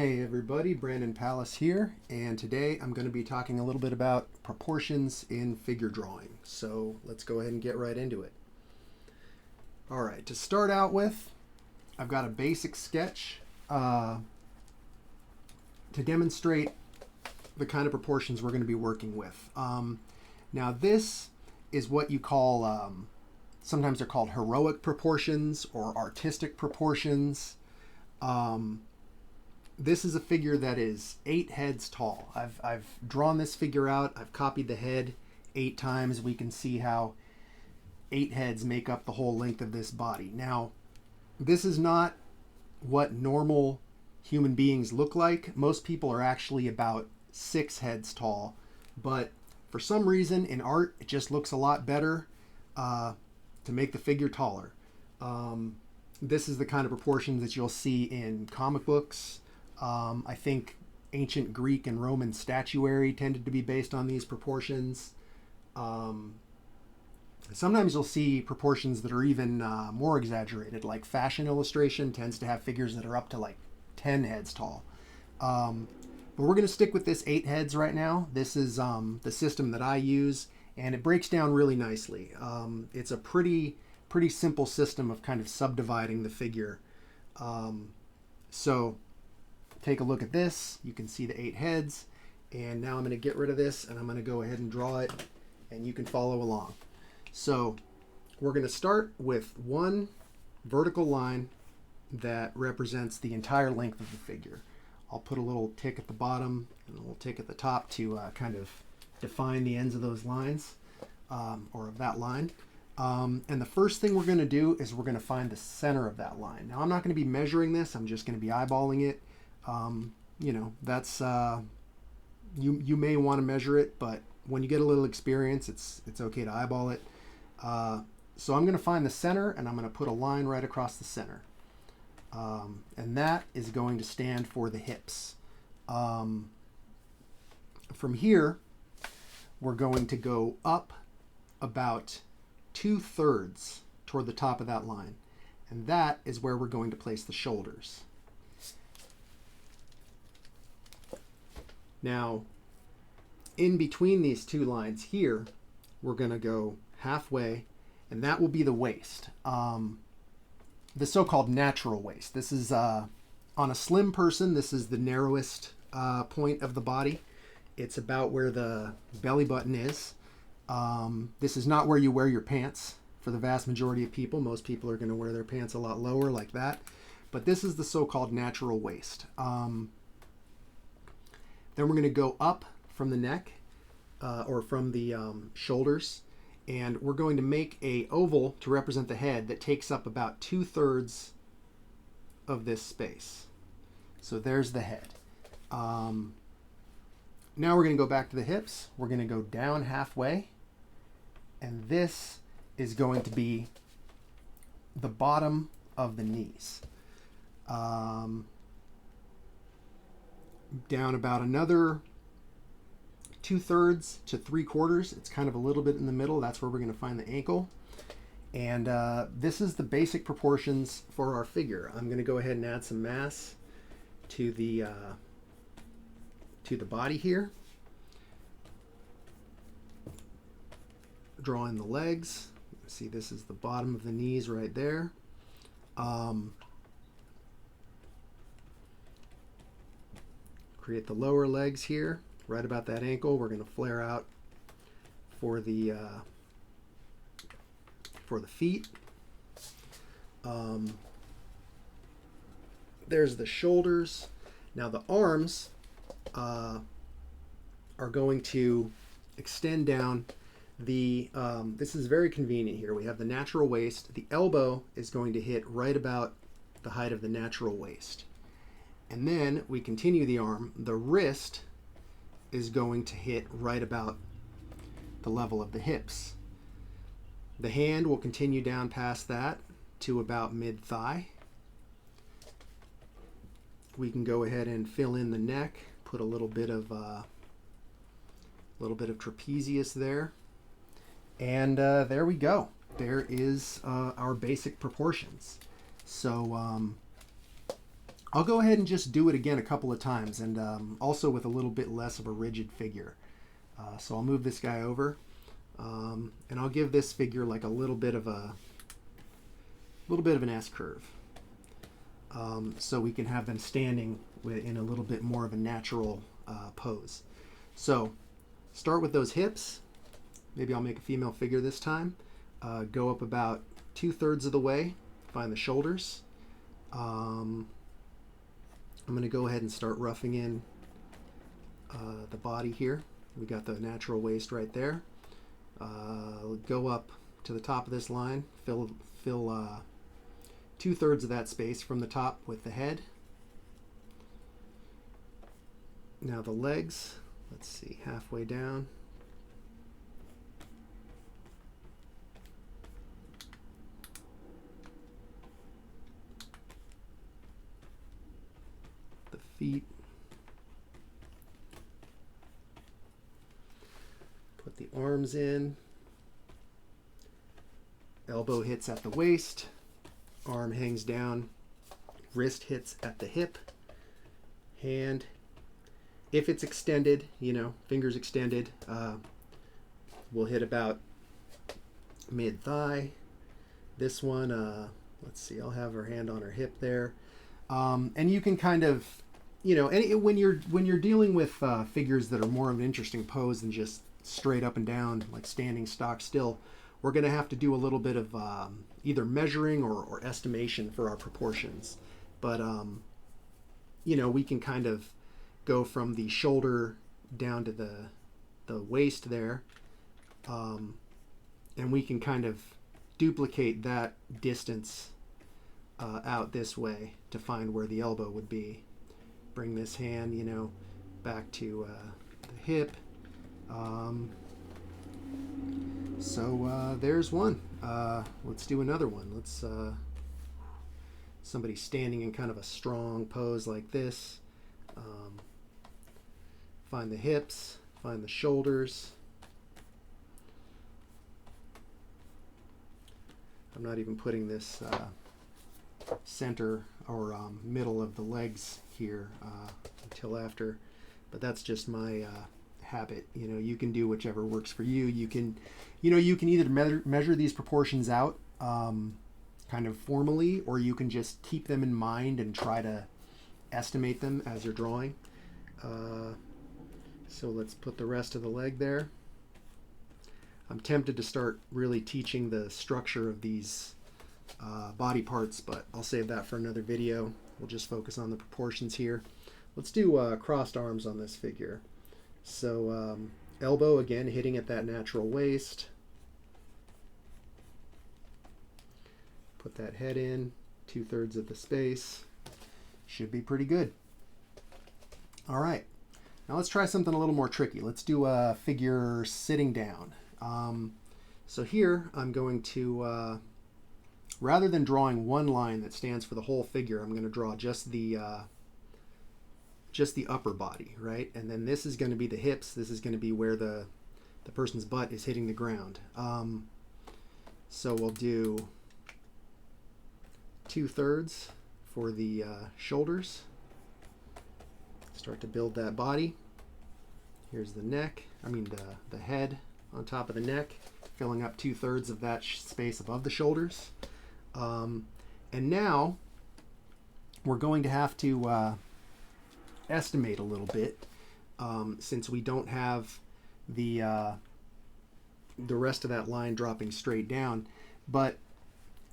Hey everybody, Brandon Palace here, and today I'm going to be talking a little bit about proportions in figure drawing. So let's go ahead and get right into it. Alright, to start out with, I've got a basic sketch to demonstrate the kind of proportions we're going to be working with. Now this is what you call, sometimes they're called heroic proportions or artistic proportions. This is a figure that is 8 heads tall. I've drawn this figure out. I've copied the head 8 times. We can see how 8 heads make up the whole length of this body. Now, this is not what normal human beings look like. Most people are actually about 6 heads tall, but for some reason in art it just looks a lot better to make the figure taller. This is the kind of proportions that you'll see in comic books. I think ancient Greek and Roman statuary tended to be based on these proportions. Sometimes you'll see proportions that are even more exaggerated, like fashion illustration tends to have figures that are up to like 10 heads tall. But we're going to stick with this 8 heads right now. This is the system that I use, and it breaks down really nicely. It's a pretty simple system of kind of subdividing the figure. So take a look at this. You can see the 8 heads, and now I'm going to get rid of this and I'm going to go ahead and draw it, and you can follow along. So we're going to start with one vertical line that represents the entire length of the figure. I'll put a little tick at the bottom and a little tick at the top to kind of define the ends of those lines, or of that line. And the first thing we're going to do is we're going to find the center of that line. Now I'm not going to be measuring this. I'm just going to be eyeballing it. That's you may want to measure it, but when you get a little experience, it's okay to eyeball it. So I'm going to find the center, and I'm going to put a line right across the center, and that is going to stand for the hips. From here, we're going to go up about 2/3 toward the top of that line, and that is where we're going to place the shoulders. Now, in between these 2 lines here, we're going to go halfway, and that will be the waist. The so-called natural waist. This is, on a slim person, this is the narrowest point of the body. It's about where the belly button is. This is not where you wear your pants for the vast majority of people. Most people are going to wear their pants a lot lower like that. But this is the so-called natural waist. Then we're going to go up from the neck, or from the shoulders, and we're going to make a oval to represent the head that takes up about 2/3 of this space. So there's the head. Now we're going to go back to the hips. We're going to go down halfway, and this is going to be the bottom of the knees. Down about another 2/3 to 3/4. It's kind of a little bit in the middle. That's where we're going to find the ankle. And this is the basic proportions for our figure. I'm going to go ahead and add some mass to the body here. Drawing the legs. See, this is the bottom of the knees right there. Create the lower legs here, right about that ankle. We're going to flare out for the feet. There's the shoulders. Now the arms are going to extend down. This is very convenient here. We have the natural waist. The elbow is going to hit right about the height of the natural waist. And then we continue the arm. The wrist is going to hit right about the level of the hips. The hand will continue down past that to about mid-thigh. We can go ahead and fill in the neck, put a little bit of trapezius there. And there we go. There is our basic proportions. So I'll go ahead and just do it again a couple of times, and also with a little bit less of a rigid figure. So I'll move this guy over, and I'll give this figure like a little bit of an S curve, so we can have them standing in a little bit more of a natural pose. So start with those hips. Maybe I'll make a female figure this time. Go up about 2/3 of the way. Find the shoulders. I'm going to go ahead and start roughing in the body here. We got the natural waist right there. Go up to the top of this line. Fill 2/3 of that space from the top with the head. Now the legs. Let's see, halfway down. The feet. Put the arms in. Elbow hits at the waist. Arm hangs down. Wrist hits at the hip. Hand, if it's extended, fingers extended, we'll hit about mid-thigh. This one, let's see, I'll have her hand on her hip there. And you can kind of, when you're dealing with figures that are more of an interesting pose than just straight up and down, like standing stock still, we're going to have to do a little bit of either measuring or estimation for our proportions. But, we can kind of go from the shoulder down to the waist there, and we can kind of duplicate that distance out this way to find where the elbow would be. Bring this hand, back to the hip. So there's one. Let's do another one. Let's somebody standing in kind of a strong pose like this. Find the hips, find the shoulders. I'm not even putting this center or middle of the legs here until after, but that's just my habit. You can do whichever works for you. You can either measure these proportions out kind of formally, or you can just keep them in mind and try to estimate them as you're drawing. So let's put the rest of the leg there. I'm tempted to start really teaching the structure of these body parts, but I'll save that for another video. We'll just focus on the proportions here. Let's do crossed arms on this figure. So elbow, again, hitting at that natural waist. Put that head in, 2/3 of the space. Should be pretty good. All right. Now let's try something a little more tricky. Let's do a figure sitting down. So here I'm going to, rather than drawing one line that stands for the whole figure, I'm going to draw just the upper body, right? And then this is going to be the hips. This is going to be where the person's butt is hitting the ground. So we'll do 2/3 for the shoulders. Start to build that body. Here's the neck, the head on top of the neck, filling up 2/3 of that space above the shoulders. And now we're going to have to estimate a little bit, since we don't have the rest of that line dropping straight down. But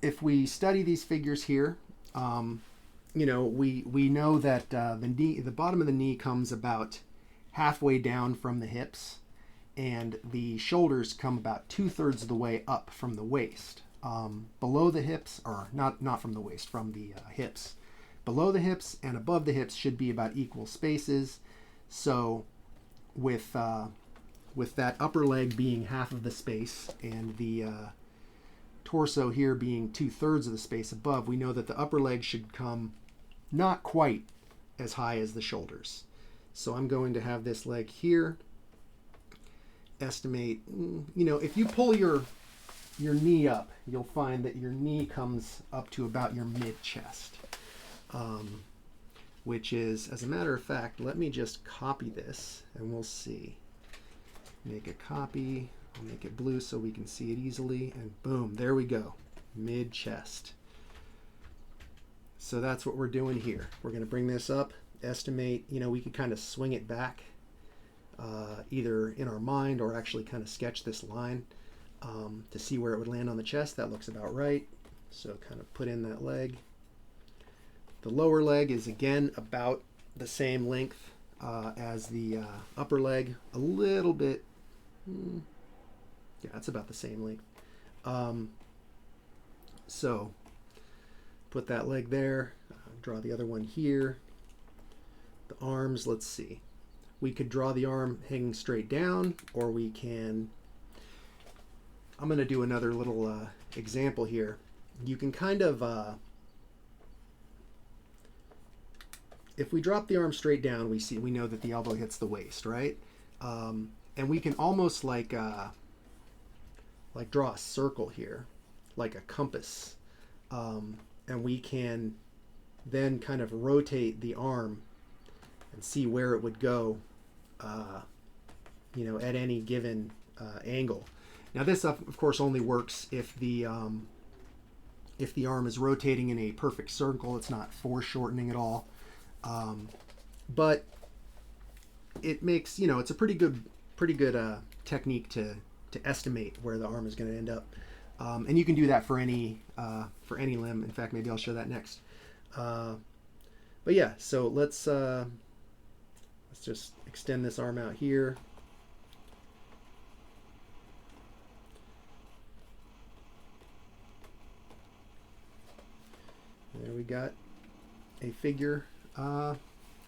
if we study these figures here, we know that the bottom of the knee comes about halfway down from the hips, and the shoulders come about 2/3 of the way up from the waist. Below the hips, or not from the waist, from the hips. Below the hips and above the hips should be about equal spaces. So with that upper leg being half of the space and the torso here being 2/3 of the space above, we know that the upper leg should come not quite as high as the shoulders. So I'm going to have this leg here. Estimate, if you pull your knee up, you'll find that your knee comes up to about your mid-chest. which is, as a matter of fact, let me just copy this and we'll see. Make a copy, I'll make it blue so we can see it easily, and boom, there we go, mid-chest. So that's what we're doing here. We're going to bring this up, estimate, we could kind of swing it back, either in our mind or actually kind of sketch this line to see where it would land on the chest. That looks about right. So kind of put in that leg. The lower leg is again about the same length as the upper leg, a little bit, yeah, it's about the same length. So put that leg there, draw the other one here. The arms, let's see. We could draw the arm hanging straight down, or we can, I'm going to do another little example here. You can kind of, if we drop the arm straight down, we know that the elbow hits the waist, right? And we can almost like draw a circle here, like a compass. And we can then kind of rotate the arm and see where it would go, at any given angle. Now this, of course, only works if the arm is rotating in a perfect circle. It's not foreshortening at all. But it makes, it's a pretty good technique to estimate where the arm is going to end up. And you can do that for any limb. In fact, maybe I'll show that next. But yeah, so let's just extend this arm out here. There we got a figure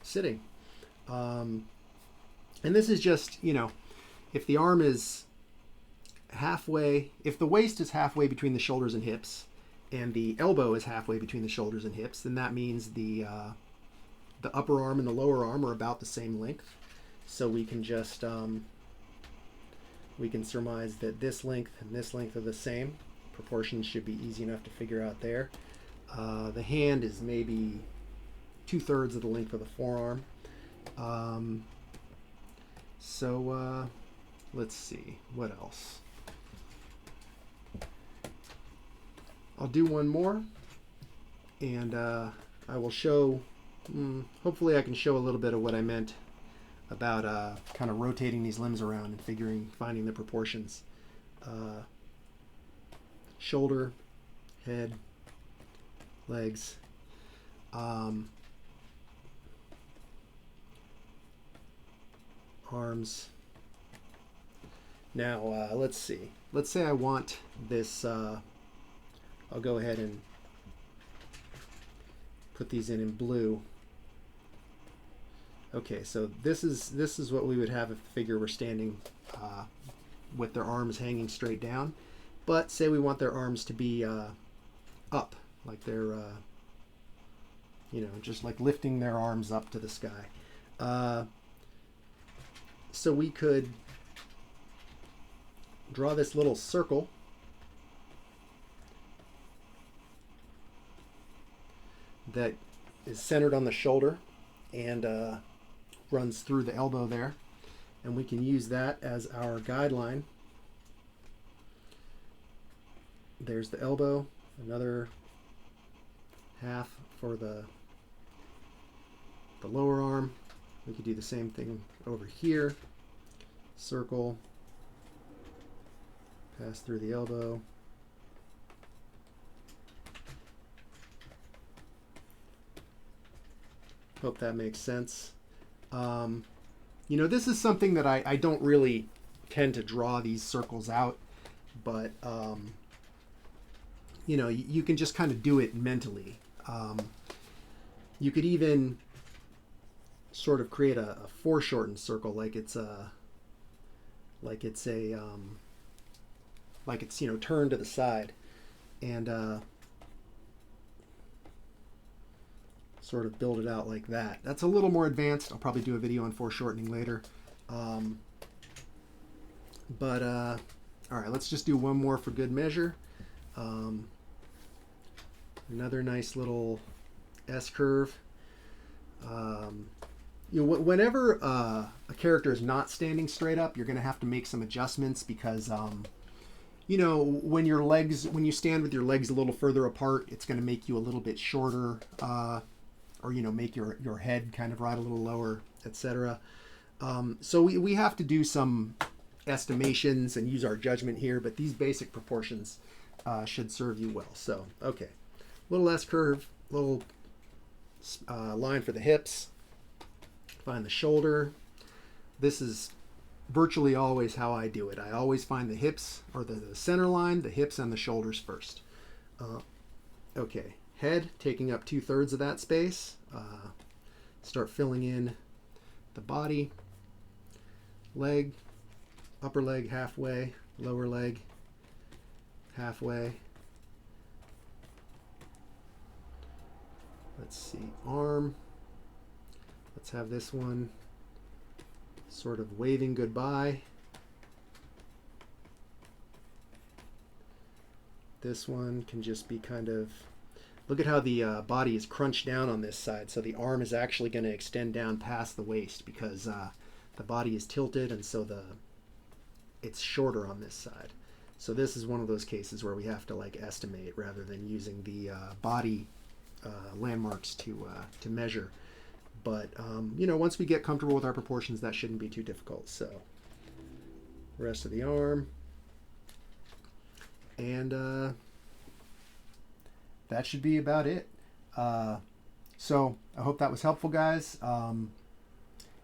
sitting. And this is just, if the arm is halfway, if the waist is halfway between the shoulders and hips, and the elbow is halfway between the shoulders and hips, then that means the upper arm and the lower arm are about the same length. So we can just we can surmise that this length and this length are the same. Proportions should be easy enough to figure out there. The hand is maybe 2/3 of the length of the forearm. Let's see, what else? I'll do one more, and I will show, hopefully I can show a little bit of what I meant about kind of rotating these limbs around and finding the proportions. Shoulder, head, legs, arms. Now let's see. Let's say I want this. I'll go ahead and put these in blue. Okay, so this is what we would have if the figure were standing with their arms hanging straight down. But say we want their arms to be up, like they're just like lifting their arms up to the sky. So we could draw this little circle that is centered on the shoulder and runs through the elbow there, and we can use that as our guideline. There's the elbow, another half for the lower arm. We could do the same thing over here. Circle, pass through the elbow. Hope that makes sense. This is something that I don't really tend to draw these circles out, but you can just kind of do it mentally. You could even sort of create a foreshortened circle, like it's turned to the side, and sort of build it out like that. That's a little more advanced. I'll probably do a video on foreshortening later. All right, let's just do one more for good measure. Another nice little S curve. Whenever a character is not standing straight up, you're going to have to make some adjustments because when you stand with your legs a little further apart, it's going to make you a little bit shorter, or make your head kind of ride a little lower, etc. So we have to do some estimations and use our judgment here, but these basic proportions should serve you well. So, okay, a little S curve, little line for the hips, find the shoulder. This is virtually always how I do it. I always find the hips, or the center line, the hips and the shoulders first. Okay, head taking up 2/3 of that space. Start filling in the body, leg, upper leg halfway, lower leg halfway. Let's see, arm. Let's have this one sort of waving goodbye. This one can just be kind of, look at how the body is crunched down on this side. So the arm is actually going to extend down past the waist because the body is tilted, and so it's shorter on this side. So this is one of those cases where we have to estimate rather than using the body landmarks to measure. But once we get comfortable with our proportions, that shouldn't be too difficult. So rest of the arm, and that should be about it. So I hope that was helpful, guys.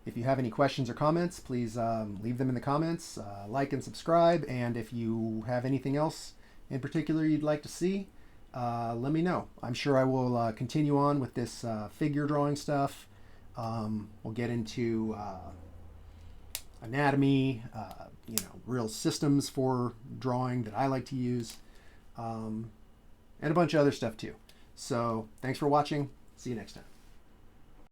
If you have any questions or comments, please leave them in the comments. Like and subscribe. And if you have anything else in particular you'd like to see, let me know. I'm sure I will continue on with this figure drawing stuff. We'll get into anatomy, real systems for drawing that I like to use, and a bunch of other stuff too. So thanks for watching. See you next time.